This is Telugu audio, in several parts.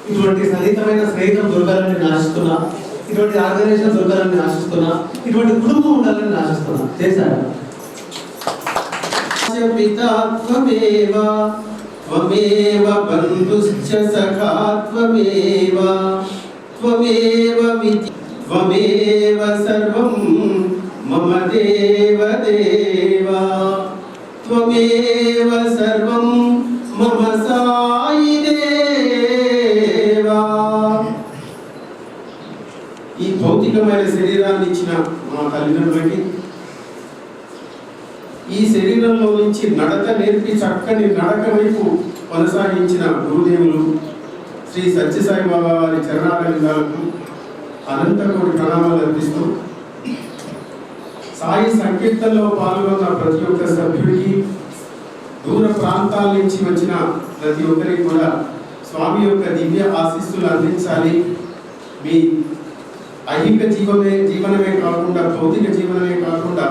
ఇటువంటి సన్నిహితమైన స్నేహితం దొరకాలని ఆశిస్తున్నా, ఇటువంటి ఆర్గనైజేషన్ దొరకాలని ఆశిస్తున్నా, ఇటువంటి కుటుంబం ఉండాలని ఆశిస్తున్నా. చేశారా? పితాత్వమేవ త్వమేవ బంధుశ్చ సఖా త్వమేవ త్వమేవ విధి త్వమేవ సర్వం మమ దేవ దేవ త్వమేవ సర్వం మమ సాయి దేవా. ఈ భౌతికమైన శరీరాన్ని ఇచ్చిన మా తల్లిదండ్రులకి, ఈ శరీరంలో నుంచి నడక నేర్పి చక్కని నడక వైపు కొనసాగించిన గురుదేవులు శ్రీ సత్యసాయి బాబా వారి చరణారవిందాలకు అనంత కోటి ప్రణామాలు అర్పిస్తూ, సాయి సంకీర్తనలో పాల్గొన్న ప్రతి ఒక్క సభ్యుడికి, దూర ప్రాంతాల నుంచి వచ్చిన ప్రతి ఒక్కరికి కూడా స్వామి యొక్క దివ్య ఆశీస్సులు అందించాలి. మీ ఐహిక జీవనమే కాకుండా, భౌతిక జీవనమే కాకుండా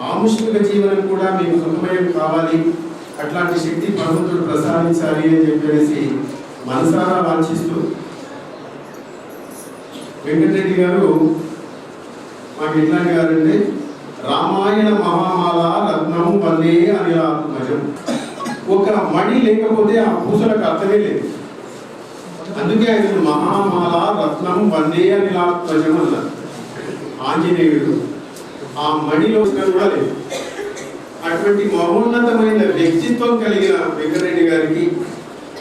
ఆముష్మిక జీవనం కూడా మీకు సుఖమయం కావాలి. అట్లాంటి శక్తి భగవంతుడు ప్రసాదించాలి అని చెప్పేసి మనసారా వాంఛిస్తూ, వెంకటరెడ్డి గారు మాకు ఎట్లాంటి గారంటే, రామాయణ మహామాల రత్నం వల్లే అనిలాత్మజం. ఒక మణి లేకపోతే ఆ పూసలకు అర్థమే లేదు. అందుకే ఆయన మహామాల రత్నం వల్లే అనిలాత్మజం అన్నారు. ఆంజనేయుడు ఆ మణిలో కూడా లేదు. అటువంటి మహోన్నతమైన వ్యక్తిత్వం కలిగిన వెంకటరెడ్డి గారికి,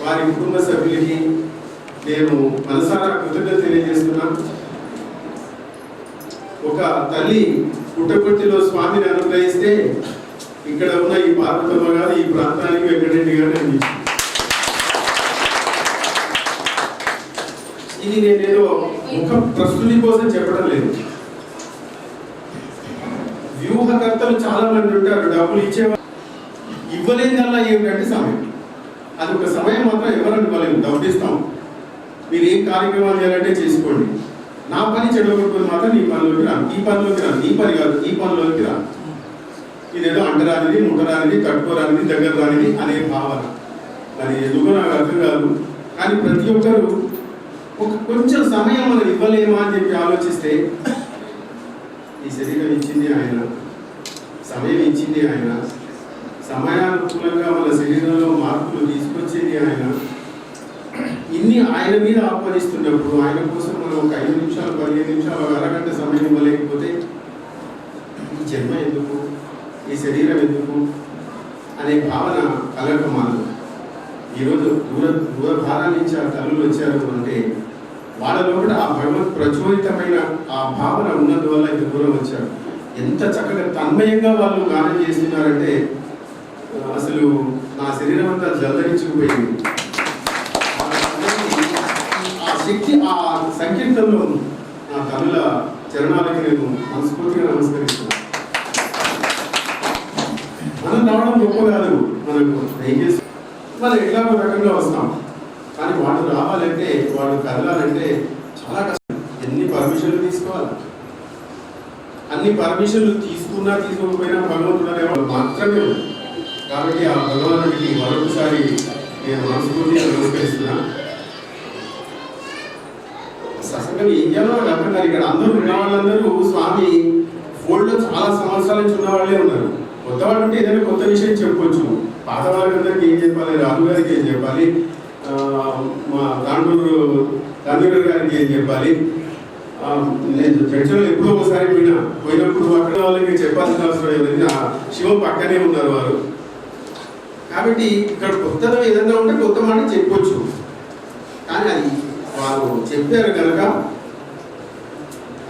వారి కుటుంబ సభ్యులకి నేను మనసారా కృతజ్ఞత తెలియజేస్తున్నాను. ఒక తల్లి పుట్టపర్తిలో స్వామిని అనుగ్రహిస్తే ఇక్కడ ఉన్న ఈ పార్వతమ్మ గారు ఈ ప్రాంతానికి వెంకటరెడ్డి గారు అందించారు. ఇది నేనేదో ముఖ ప్రస్తుతి కోసం చెప్పడం లేదు. వ్యూహకర్తలు చాలా మంది ఉంటారు, డబ్బులు ఇచ్చేవారు. ఇవ్వలేదల్లా ఏమిటంటే సమయం. అది ఒక సమయం మాత్రం ఎవరని ఇవ్వలేదు. డబ్బు ఇస్తాం, మీరు ఏం కార్యక్రమాలు చేయాలంటే చేసుకోండి, నా పని చెడగొట్టుకుని మాత్రం నీ పనిలోకి రాను, ఈ పనిలోకి రాను, ఈ పని కాదు ఈ పనిలోకి రాను. ఇదేదో అంటరానిది, ముట్టరానిది, తట్టుకోరానిది, దగ్గర రానిది అనే భావన. అది ఎందుకో నాకు అర్థం కాదు. కానీ ప్రతి ఒక్కరు ఒక కొంచెం సమయం మనం ఇవ్వలేమా అని చెప్పి ఆలోచిస్తే, ఈ శరీరం ఇచ్చింది ఆయన, సమయం ఇచ్చింది ఆయన, సమయానుకూలంగా మన శరీరంలో మార్పులు తీసుకొచ్చేది ఆయన. ఇన్ని ఆయన మీద ఆహ్వానిస్తున్నప్పుడు ఆయన కోసం మనం ఒక 5 నిమిషాలు 15 నిమిషాలు ఒక అరగంట సమయం ఇవ్వలేకపోతే ఈ జన్మ ఎందుకు, ఈ శరీరం ఎందుకు అనే భావన కలగమాను. ఈరోజు దూరభారాల నుంచి ఆ తల్లులు వచ్చారు అంటే వాళ్ళలో కూడా ఆ భగవత్ ప్రచోదితమైన ఆ భావన ఉన్నందువల్ల ఇంత దూరం వచ్చారు. ఎంత చక్కగా తన్మయంగా వాళ్ళు గానం చేస్తున్నారంటే అసలు నా శరీరం అంతా జలధరించుకుపోయింది. ఆ శక్తి ఆ సంకీర్తనలో ఉంది. ఆ తల్లుల చరణాలకి నేను మనస్ఫూర్తిగా నమస్కరిస్తున్నాను. మనం రావడం గొప్ప కాదు, మనకు దయచేసి మనం ఎట్లాగో రకంగా వస్తాం, కానీ వాళ్ళు రావాలంటే వాళ్ళు కదలాలంటే చాలా కష్టం. ఎన్ని పర్మిషన్లు తీసుకోవాలి, అన్ని పర్మిషన్లు తీసుకున్నా తీసుకోకపోయినా భగవంతుడు అనేవాడు మాత్రమే. కాబట్టి ఆ భగవంతుడికి మరొకసారి నేను మనస్ఫూర్తిగా నమస్కరిస్తున్నా. అసలు ఏం చేయాలో నాకు అర్థం కాదు. ఇక్కడ అందరూ ఉన్న వాళ్ళందరూ స్వామి ఫోల్డ్లో చాలా సంవత్సరాల నుంచి ఉన్న వాళ్ళే ఉన్నారు. కొత్త వాళ్ళు ఉంటే ఏదైనా కొత్త విషయం చెప్పుకోవచ్చు. పాత వాళ్ళందరికీ ఏం చెప్పాలి, రాహుల్ గారికి ఏం చెప్పాలి, మా తాండూరు గారికి ఏం చెప్పాలి. నేను చర్చలో ఎప్పుడో ఒకసారి పోయినప్పుడు అక్కడ వాళ్ళకి చెప్పాల్సిన అవసరం ఏమైంది. శివం పక్కనే ఉన్నారు వారు. కాబట్టి ఇక్కడ కొత్తగా ఏదైనా ఉంటే కొత్త మాట చెప్పొచ్చు, కానీ అది వారు చెప్పారు కనుక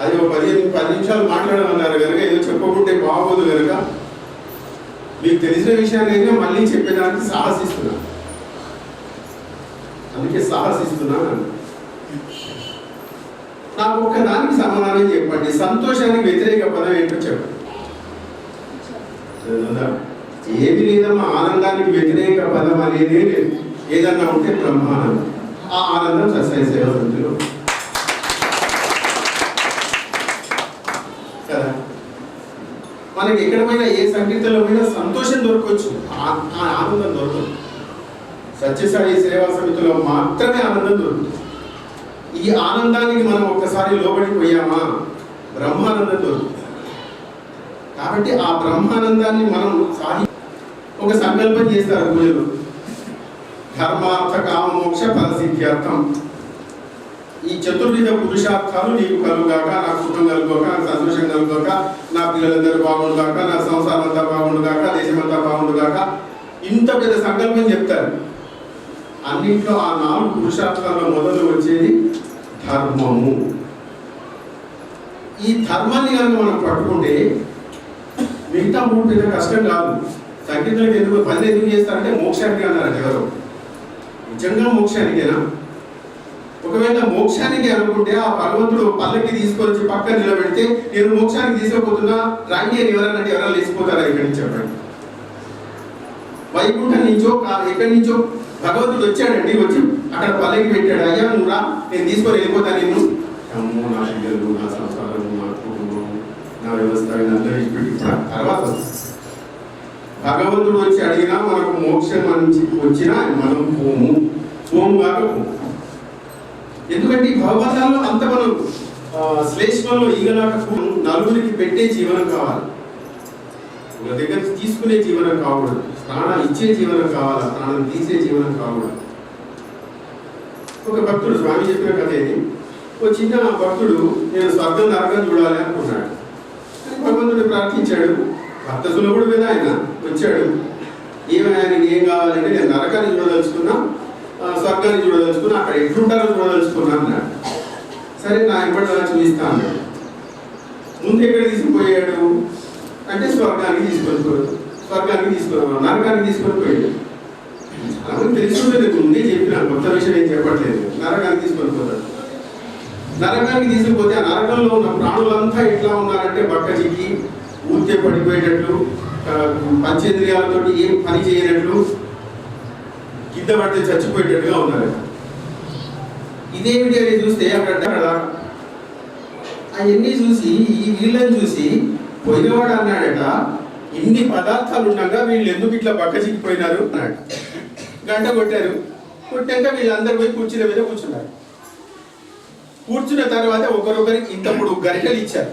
అది ఒక 10 నిమిషాలు మాట్లాడమన్నారు కనుక ఏదో చెప్పకుంటే బాగోదు కనుక మీకు తెలిసిన విషయాన్ని మళ్ళీ చెప్పేదానికి సాహసిస్తున్నాను. అందుకే సాహసిస్తున్నాను. నాకు ఒక్క దానికి సమాధానం చెప్పండి. సంతోషానికి వ్యతిరేక పదం ఏంటో చెప్పండి. ఏమి లేదమ్మా, ఆనందానికి వ్యతిరేక పదం అనేదే లేదు. ఏదన్నా ఉంటే బ్రహ్మానందం. ఆ ఆనందం సత్య సేవ సమితిలో కదా. మనకి ఎక్కడ పోయినా ఏ సంగీతంలో పోయినా సంతోషం దొరకవచ్చు, ఆనందం దొరకదు. సత్యసాయి సేవా సమితిలో మాత్రమే ఆనందం దొరుకుతుంది. ఈ ఆనందానికి మనం ఒక్కసారి లోబడిపోయామా బ్రహ్మానందం దొరుకుతుంది. కాబట్టి ఆ బ్రహ్మానందాన్ని మనం ఒక సంకల్పం చేస్తారు పూజలు. ధర్మార్థ కామ మోక్ష ఫలసిద్ధ్యార్థం, ఈ చతుర్విధ పురుషార్థాలు నీకు కలుగాక, నా కుటుంబం కలుగాక, నాకు సంతోషం కలుగాక, నా పిల్లలందరూ బాగుండుగాక, నా సంసారం అంతా బాగుండుగాక, దేశమంతా బాగుండుగాక, ఇంత పెద్ద సంకల్పం చెప్తారు. అన్నింట్లో ఆ 4 పురుషార్థాల్లో మొదలు వచ్చేది ధర్మము. ఈ ధర్మాన్ని కనుక మనం పట్టుకుంటే మిగతా 3 పెద్ద కష్టం కాదు. సంగీతానికి ఎందుకు పని ఎందుకు చేస్తారంటే మోక్షానికి అన్నారంటే ఎవరు నిజంగా మోక్షానికేనా? ఒకవేళ మోక్షానికి అనుకుంటే ఆ భగవంతుడు పల్లకి తీసుకొచ్చి పక్కన నిలబెడితే నేను మోక్షానికి తీసుకుపోతున్నా రాండి అని ఎవరన్నా లేచిపోతారా? ఇక్కడి నుంచి చెప్పండి. వైకుంఠం నుంచో ఎక్కడి నుంచో భగవంతుడు వచ్చాడండి, వచ్చి అక్కడ పల్లకి పెట్టాడు. అయ్యా నువ్వు రా, నేను తీసుకొని వెళ్ళిపోతా. నేను అమ్మో నా పిల్లలు, నా సంసారం, నా కుటుంబం, నా వ్యవస్థ అందరూ తర్వాత భగవంతుడు వచ్చి అడిగినా మనకు మోక్షం నుంచి వచ్చినా మనం పోము కాక పోము. ఎందుకంటే ఈ భగవంతాల్లో అంత మనం శ్లేష్మంలో ఈగలాక నలుగురికి పెట్టే జీవనం కావాలి, ఒక దగ్గర తీసుకునే జీవనం కాకూడదు. ప్రాణం ఇచ్చే జీవనం కావాలా, ప్రాణం తీసే జీవనం కాకూడదు. ఒక భక్తుడు స్వామి చెప్పిన కథ ఇది. ఒక చిన్న భక్తుడు నేను స్వర్గం నరకం చూడాలి అనుకున్నాడు. భగవంతుడు ప్రార్థించాడు. భక్త సులభుడు మీద ఆయన వచ్చాడు. ఏమైనా ఆయనకి ఏం కావాలంటే నేను నరకాన్ని చూడదలుచుకున్నా, స్వర్గాన్ని చూడదలుచుకున్నా, అక్కడ ఎట్లుంటారో చూడదలుచుకున్నా అన్నాడు. సరే నా ఇప్పటి చూపిస్తా అన్నాడు. ముందు ఎక్కడ తీసుకుపోయాడు అంటే స్వర్గానికి తీసుకొని నరకానికి తీసుకొని పోయాడు. చాలా మంది తెలుసుకుంటే ముందే చెప్పిన కొత్త విషయం ఏం చెప్పట్లేదు. నరకానికి తీసుకొని పోతాడు. నరకానికి తీసుకుపోతే ఆ నరకంలో ఉన్న ప్రాణులంతా ఎట్లా ఉన్నారంటే బక్కచికి ఊరికే పడిపోయేటట్లు, పంచేంద్రియాలతో ఏం పని చేయనట్లు, కింద పడితే చచ్చిపోయేటట్టుగా ఉన్నారు. ఇదేమిటి అని చూస్తే అక్కడ అవన్నీ చూసి ఈ వీళ్ళని చూసి పోయినవాడు అన్నాడట, ఇన్ని పదార్థాలు ఉండగా వీళ్ళు ఎందుకు ఇట్లా బక్క చిక్కిపోయినారు అన్నాడు. గంట కొట్టాక వీళ్ళందరూ పోయి కుర్చీల మీద కూర్చున్నారు. కూర్చున్న తర్వాత ఒకరొకరికి ఇంతప్పుడు గరిటెలు ఇచ్చారు.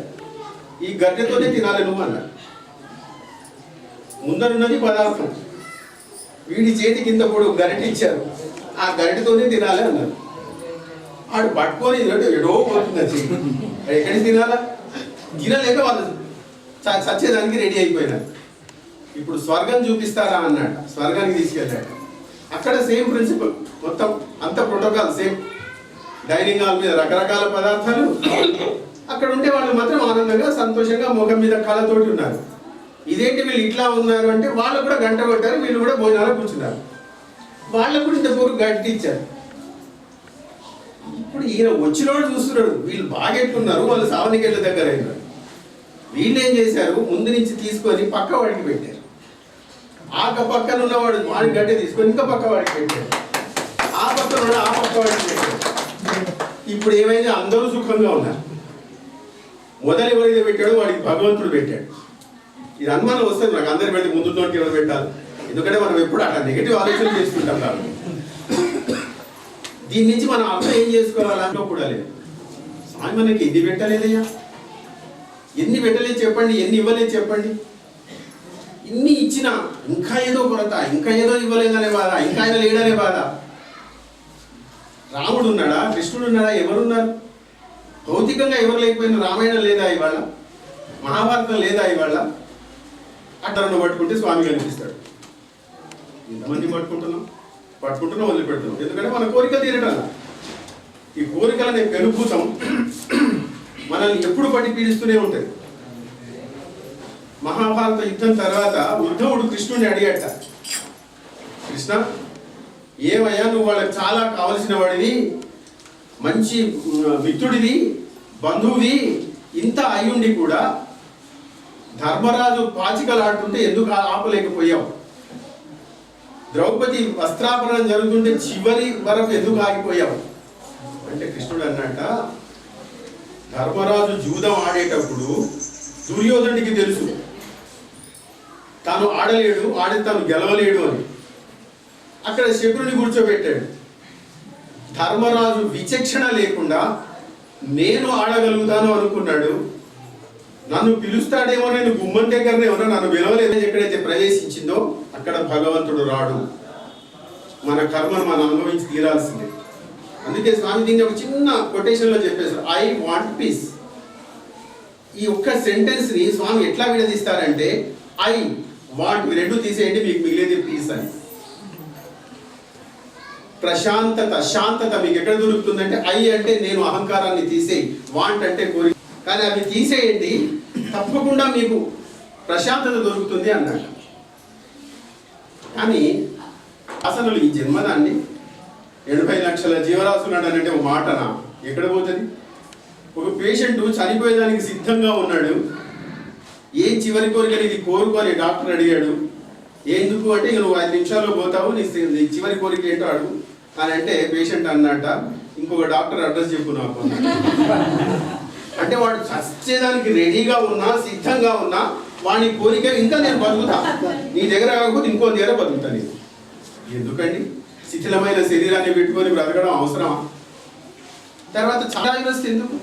ఈ గరిటెతోనే తినాలి నువ్వు అన్నాడు. ముందరున్నది పదార్థం, వీడి చేతి కింద పొడు గరిటె ఇచ్చారు, ఆ గరిటెతోనే తినాలి అన్నారు. ఆడు పట్టుకొని ఎడో పోతుంది ఎక్కడికి తినాలా, తినలేక వాళ్ళు చచ్చేదానికి రెడీ అయిపోయినారు. ఇప్పుడు స్వర్గం చూపిస్తారా అన్నాడు. స్వర్గానికి తీసుకెళ్ళాడు. అక్కడ సేమ్ ప్రిన్సిపల్, మొత్తం అంత ప్రోటోకాల్ సేమ్. డైనింగ్ హాల్ మీద రకరకాల పదార్థాలు. అక్కడ ఉండే వాళ్ళు మాత్రం ఆనందంగా సంతోషంగా ముఖం మీద కళతోటి ఉన్నారు. ఇదేంటి వీళ్ళు ఇట్లా ఉన్నారు అంటే వాళ్ళు కూడా గంట కొట్టారు, వీళ్ళు కూడా భోజనాలు కూర్చున్నారు. వాళ్ళకు కూడా ఇంత పూర్వం గట్టి ఇచ్చారు. ఇప్పుడు ఈయన వచ్చినోడు చూస్తున్నాడు, వీళ్ళు బాగెట్టున్నారు, వాళ్ళు సావనికెళ్ళ దగ్గర అయినారు. వీళ్ళు ఏం చేశారు, ముందు నుంచి తీసుకొని పక్క వాడికి పెట్టారు. ఆ పక్కన ఉన్నవాడు వాడి గడ్డ తీసుకొని ఇంకా పక్క వాడికి పెట్టారు. ఆ పక్కన ఉన్న ఆ పక్క వాడికి పెట్టారు. ఇప్పుడు ఏమైంది, అందరూ సుఖంగా ఉన్నారు. మొదలు ఎవరైతే పెట్టాడో వాడికి భగవంతుడు పెట్టాడు. ఇది అనుమానం వస్తుంది నాకు, అందరి పెట్టి ముందు నోటికి ఎవరు పెట్టాలి. ఎందుకంటే మనం ఎప్పుడు అట్లా నెగిటివ్ ఆలోచన చేసుకుంటాం కాబట్టి. దీని నుంచి మనం అర్థం ఏం చేసుకోవాలంటూ కూడా లేదు. స్వామి మనకి ఎన్ని పెట్టలేదయ్యా, ఎన్ని పెట్టలేదు చెప్పండి, ఎన్ని ఇవ్వలేదు చెప్పండి. ఇన్ని ఇచ్చినా ఇంకా ఏదో కొరత, ఇంకా ఏదో ఇవ్వలేదనే బాధ, ఇంకా ఆయన లేడనే బాధ. రాముడు ఉన్నాడా, కృష్ణుడు ఉన్నాడా, ఎవరున్నారు? భౌతికంగా ఎవరు లేకపోయినా రామాయణం లేదా ఇవాళ, మహాభారతం లేదా ఇవాళ? అట్టను పట్టుకుంటే స్వామి కనిపిస్తాడు. ఇంతమంది పట్టుకుంటున్నాం వదిలిపెడుతున్నాం. ఎందుకంటే మన కోరిక తీరటం. ఈ కోరికలనే పెనుభూతం మనల్ని ఎప్పుడు పట్టి పీడిస్తూనే ఉంటుంది. మహాభారత యుద్ధం తర్వాత ఉద్ధవుడు కృష్ణుడిని అడిగాట, కృష్ణ ఏమయ్యా, నువ్వు వాళ్ళకి చాలా కావలసిన వాడివి, మంచి మిత్రుడివి, బంధువువి, ఇంత అయ్యుండి కూడా ధర్మరాజు పాచికలాడుతుంటే ఎందుకు ఆపలేకపోయావు? ద్రౌపది వస్త్రాపరణం జరుగుతుంటే చివరి వరకు ఎందుకు ఆగిపోయావు అంటే కృష్ణుడు అన్నట్ట, ధర్మరాజు జూదం ఆడేటప్పుడు దుర్యోధనుడికి తెలుసు తాను ఆడలేడు, తాను గెలవలేడు అని. అక్కడ శకురుని కూర్చోబెట్టాడు. ధర్మరాజు విచక్షణ లేకుండా నేను ఆడగలుగుతాను అనుకున్నాడు. నన్ను పిలుస్తాడేమో, నేను గుమ్మం దగ్గరనే ఉన్నా, నన్ను పిలవలేదు. ఎక్కడైతే ప్రవేశించిందో అక్కడ భగవంతుడు రాడు. మన కర్మను మనం అనుభవించి తీరాల్సిందే. అందుకే స్వామి దీన్ని ఒక చిన్న కొటేషన్లో చెప్పేశారు, ఐ వాంట్ పీస్. ఈ ఒక్క సెంటెన్స్ని స్వామి ఎట్లా విడదీస్తారంటే, ఐ వాంట్, రెండు తీసేయండి మీకు మిగిలేది పీస్ అని. ప్రశాంతత, శాంతత మీకు ఎక్కడ దొరుకుతుందంటే, ఐ అంటే నేను అహంకారాన్ని తీసేయి, వాంట్ అంటే కోరిక. కానీ అవి తీసేయండి, తప్పకుండా మీకు ప్రశాంతత దొరుకుతుంది అన్నాడు. కానీ అసలు ఈ జన్మదాన్ని 80 లక్షల జీవరాశులు అంటే ఒక మాటనా? ఎక్కడ పోతుంది? ఒక పేషెంట్ చనిపోయేదానికి సిద్ధంగా ఉన్నాడు. ఏ చివరి కోరికని ఇది కోరుకొని డాక్టర్ అడిగాడు. ఎందుకు అంటే, నువ్వు 5 నిమిషాల్లో పోతావు, నీ చివరి కోరిక ఏంటో అడుగు అని అంటే పేషెంట్ అన్నట్ట, ఇంకొక డాక్టర్ అడ్రస్ చెప్పు నాకు. అంటే వాడు చచ్చేదానికి రెడీగా ఉన్నా, సిద్ధంగా ఉన్నా, వాడి కోరిక ఇంకా నేను బతుకుతా, నీ దగ్గర కాకపోతే ఇంకో దగ్గర బతుకుతా నేను. ఎందుకండి శిథిలమైన శరీరాన్ని పెట్టుకొని బ్రతకడం అవసరమా? తర్వాత చాలా ఎందుకు?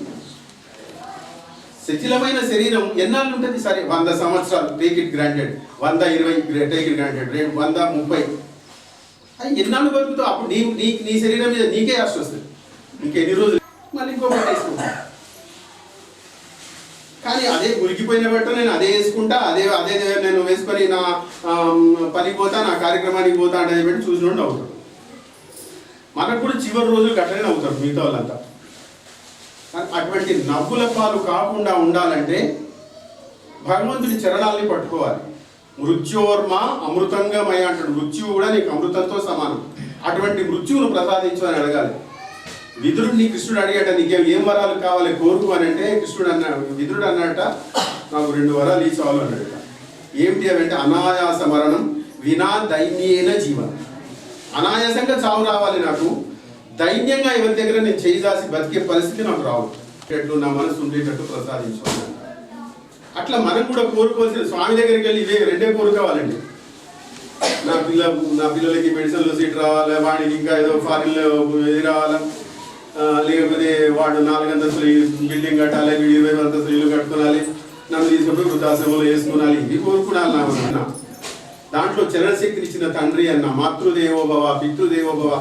శిథిలమైన శరీరం ఎన్నాళ్ళు ఉంటుంది? సరే 100 సంవత్సరాలు, take it granted. 120 take it granted. 130 ఎన్నాళ్ళు బతుకుతావు? అప్పుడు నీ శరీరం మీద నీకే ఆశ వస్తుంది. ఇంకెన్ని రోజులు మళ్ళీ ఇంకో బట్ట వేసుకుంటా. కానీ అదే మురికిపోయిన బట్ట నేను అదే వేసుకుంటా, అదే నేను వేసుకొని నా పనికి పోతా, నా కార్యక్రమానికి పోతా అనేది పెట్టి చూసినోడు అవుతాడు. మనకు కూడా చివరి రోజులు గట్టనే అవుతారు మిగతా వాళ్ళంతా. అటువంటి నవ్వుల పాలు కాకుండా ఉండాలంటే భగవంతుడి చరణాలని పట్టుకోవాలి. మృత్యోర్మ అమృతంగా మయ అంటాడు. మృత్యువు కూడా నీకు అమృతంతో సమానం. అటువంటి మృత్యువును ప్రసాదించు అని అడగాలి. విదురుడిని కృష్ణుడు అడిగాట, నీకేం ఏం వరాలు కావాలి కోరుకు అని అంటే విదురుడు అన్నట, నాకు 2 వరాలు ఈ చాలు అన్నాడట. ఏమిటి అవంటే, అనాయాస మరణం వినా దైన్యేన జీవనం. అనాయాసంగా చావు రావాలి నాకు, దైన్యంగా ఎవరి దగ్గర నేను చేయిదాసి బతికే పరిస్థితి నాకు రావు. నా మనసు ఉండేటట్టు ప్రసాదించాలి. అట్లా మనం కూడా కోరుకోవాల్సిన, స్వామి దగ్గరికి వెళ్ళి ఇవే 2 కోరుకోవాలండి. నా పిల్లలకి మెడిసిన్లో సీట్ రావాలి, వాడికి ఇంకా ఏదో ఫారిన్లో ఇది రావాలా, లేకపోతే వాడు 4 అంతస్తులు బిల్డింగ్ కట్టాలి, వీడు 20 అంతస్తులు ఇల్లు కట్టుకోవాలి, నన్ను తీసుకుంటూ వృద్ధాశ్రమంలో వేసుకున్నాలి, ఇవి కోరుకున్నాను నా. దాంట్లో చరణశక్తిని ఇచ్చిన తండ్రి అన్న, మాతృదేవోభవ పితృదేవోభవ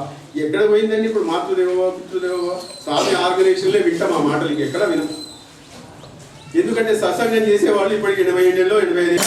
ఎక్కడ పోయిందండి ఇప్పుడు? మాతృదేవోభవ పితృదేవోభవ స్వామి ఆర్గనైజేషన్లే వింటాం ఆ మాటలకి, ఎక్కడ వినం. ఎందుకంటే సత్సంగం చేసేవాళ్ళు ఇప్పటికి 80 ఏళ్ళలో 85